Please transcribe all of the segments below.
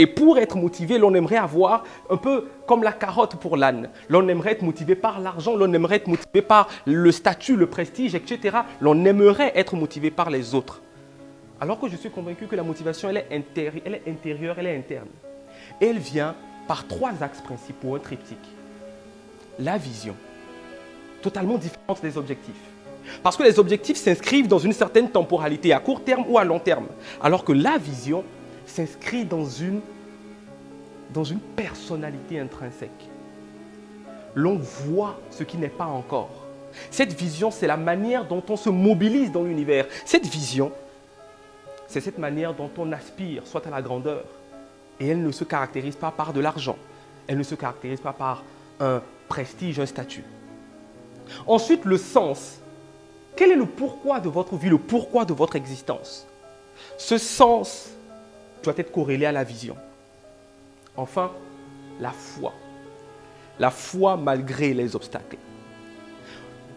Et pour être motivé, l'on aimerait avoir un peu comme la carotte pour l'âne. L'on aimerait être motivé par l'argent, l'on aimerait être motivé par le statut, le prestige, etc. L'on aimerait être motivé par les autres. Alors que je suis convaincu que la motivation, elle est intérieure, elle est interne. Et elle vient par 3 axes principaux, un triptyque. La vision, totalement différente des objectifs. Parce que les objectifs s'inscrivent dans une certaine temporalité, à court terme ou à long terme. Alors que la vision s'inscrit dans une personnalité intrinsèque. L'on voit ce qui n'est pas encore. Cette vision, c'est la manière dont on se mobilise dans l'univers. Cette vision, c'est cette manière dont on aspire, soit à la grandeur. Et elle ne se caractérise pas par de l'argent. Elle ne se caractérise pas par un prestige, un statut. Ensuite, le sens. Quel est le pourquoi de votre vie, le pourquoi de votre existence? Ce sens doit être corrélé à la vision. Enfin, la foi. La foi malgré les obstacles.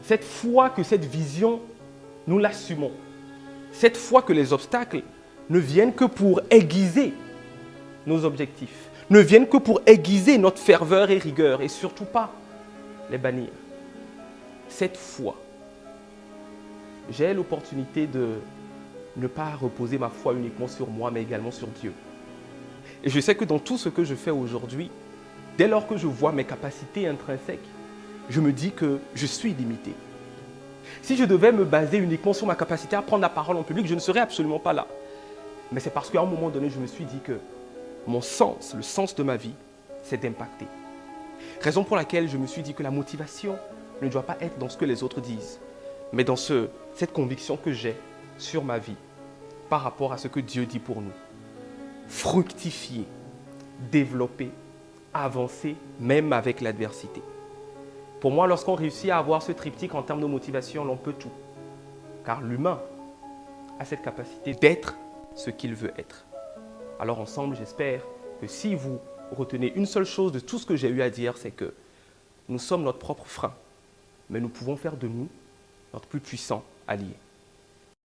Cette foi que cette vision, nous l'assumons. Cette foi que les obstacles ne viennent que pour aiguiser nos objectifs, ne viennent que pour aiguiser notre ferveur et rigueur et surtout pas les bannir. Cette foi, j'ai l'opportunité de ne pas reposer ma foi uniquement sur moi, mais également sur Dieu. Et je sais que dans tout ce que je fais aujourd'hui, dès lors que je vois mes capacités intrinsèques, je me dis que je suis limité. Si je devais me baser uniquement sur ma capacité à prendre la parole en public, je ne serais absolument pas là. Mais c'est parce qu'à un moment donné, je me suis dit que mon sens, le sens de ma vie, c'est d'impacter. Raison pour laquelle je me suis dit que la motivation ne doit pas être dans ce que les autres disent, mais dans cette conviction que j'ai sur ma vie par rapport à ce que Dieu dit pour nous. Fructifier, développer, avancer, même avec l'adversité. Pour moi, lorsqu'on réussit à avoir ce triptyque en termes de motivation, l'on peut tout. Car l'humain a cette capacité d'être ce qu'il veut être. Alors ensemble, j'espère que si vous retenez une seule chose de tout ce que j'ai eu à dire, c'est que nous sommes notre propre frein, mais nous pouvons faire de nous notre plus puissant allié.